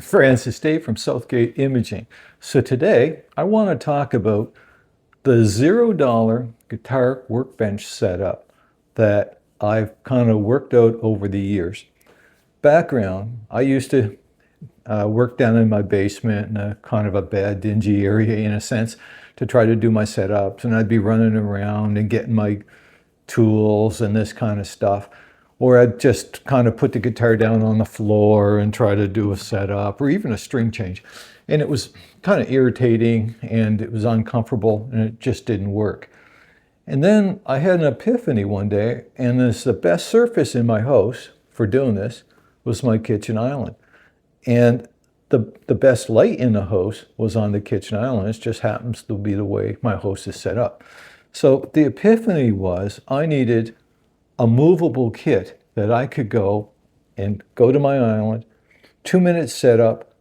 Francis Dave from Southgate Imaging. So today I want to talk about the $0 guitar workbench setup that I've kind of worked out over the years. Background, I used to work down in my basement in a kind of a bad, dingy area in a sense to try to do my setups, and I'd be running around and getting my tools and this kind of stuff. Or I'd just kind of put the guitar down on the floor and try to do a setup or even a string change. And it was kind of irritating and it was uncomfortable and it just didn't work. And then I had an epiphany one day, and the best surface in my house for doing this was my kitchen island. And the best light in the house was on the kitchen island. It just happens to be the way my house is set up. So the epiphany was I needed a movable kit that I could go to my island, 2 minute setup,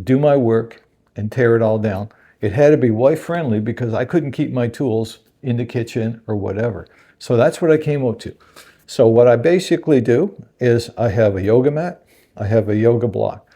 do my work, and tear it all down. It had to be wife friendly because I couldn't keep my tools in the kitchen or whatever. So that's what I came up to. So what I basically do is I have a yoga mat, I have a yoga block.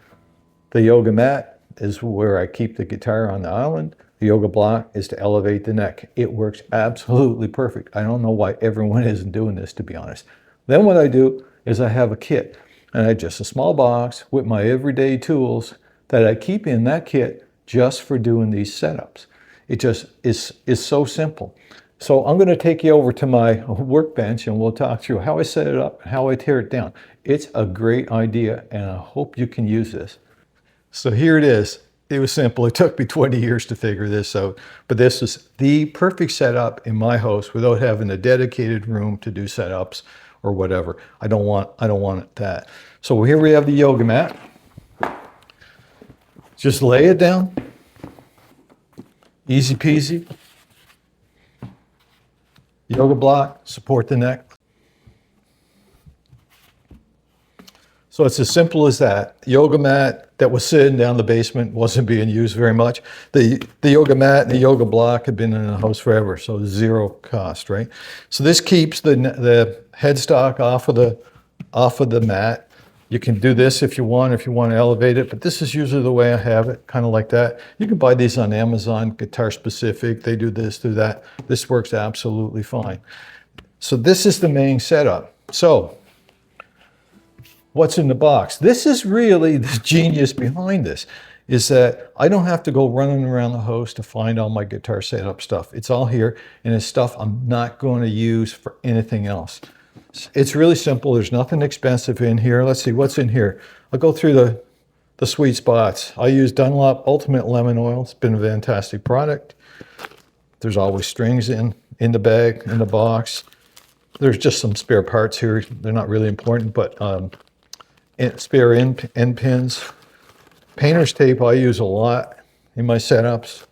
The yoga mat is where I keep the guitar on the island. The yoga block is to elevate the neck. It works absolutely perfect. I don't know why everyone isn't doing this, to be honest. Then what I do is I have a kit, and I just a small box with my everyday tools that I keep in that kit just for doing these setups. It just is so simple. So I'm going to take you over to my workbench and we'll talk through how I set it up and how I tear it down. It's a great idea and I hope you can use this. So here it is. It was simple. It took me 20 years to figure this out, but this is the perfect setup in my house without having a dedicated room to do setups or whatever. I don't want that. So here we have the yoga mat. Just lay it down. Easy peasy. Yoga block, support the neck. So it's as simple as that. Yoga mat that was sitting down the basement wasn't being used very much. The yoga mat and the yoga block had been in the house forever, so zero cost, right? So this keeps the headstock off of the mat. You can do this if you want to elevate it, but this is usually the way I have it, kind of like that. You can buy these on Amazon, guitar specific. They do this, do that. This works absolutely fine. So this is the main setup. So what's in the box? This is really the genius behind this, is that I don't have to go running around the house to find all my guitar setup stuff. It's all here, and it's stuff I'm not going to use for anything else. It's really simple. There's nothing expensive in here. Let's see what's in here. I'll go through the sweet spots. I use Dunlop Ultimate Lemon Oil. It's been a fantastic product. There's always strings in the bag, in the box. There's just some spare parts here. They're not really important, but spare end pins. Painter's tape I use a lot in my setups.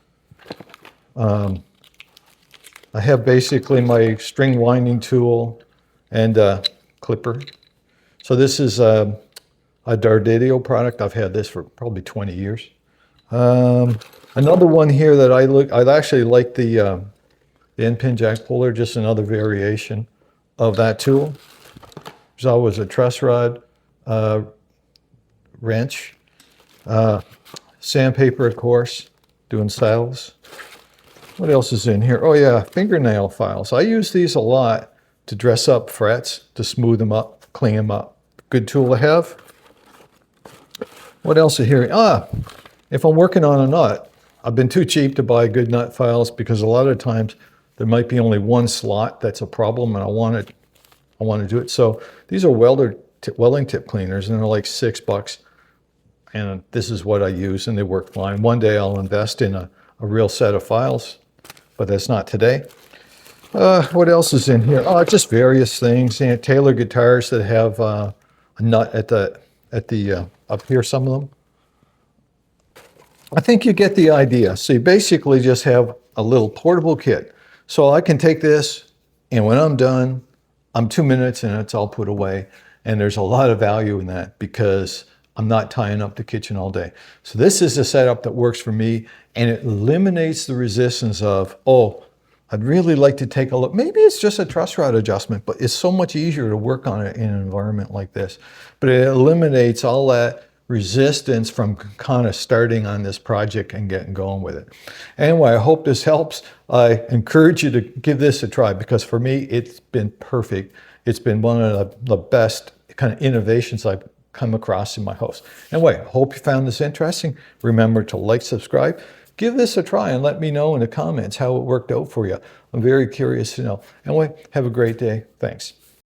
I have basically my string winding tool and clipper. So this is a Dardadio product. I've had this for probably 20 years. Another one here that I actually like the end pin jack puller, just another variation of that tool. There's always a truss rod, wrench, sandpaper, of course, doing saddles. What else is in here? Oh yeah, fingernail files. I use these a lot to dress up frets, to smooth them up, clean them up. Good tool to have. What else is here? If I'm working on a nut, I've been too cheap to buy good nut files because a lot of times there might be only one slot that's a problem and I want to do it. So these are welding tip cleaners and they're like $6. And this is what I use and they work fine. One day I'll invest in a real set of files, but that's not today. What else is in here? Just various things. Taylor guitars that have a nut at the up here, some of them. I think you get the idea. So you basically just have a little portable kit. So I can take this, and when I'm done, I'm 2 minutes and it's all put away. And there's a lot of value in that because I'm not tying up the kitchen all day. So this is a setup that works for me, and it eliminates the resistance of, I'd really like to take a look. Maybe it's just a truss rod adjustment, but it's so much easier to work on it in an environment like this. But it eliminates all that resistance from kind of starting on this project and getting going with it. Anyway, I hope this helps. I encourage you to give this a try because for me, it's been perfect. It's been one of the best kind of innovations I've come across in my house. Anyway, hope you found this interesting. Remember to like, subscribe. Give this a try and let me know in the comments how it worked out for you. I'm very curious to know. Anyway, have a great day. Thanks.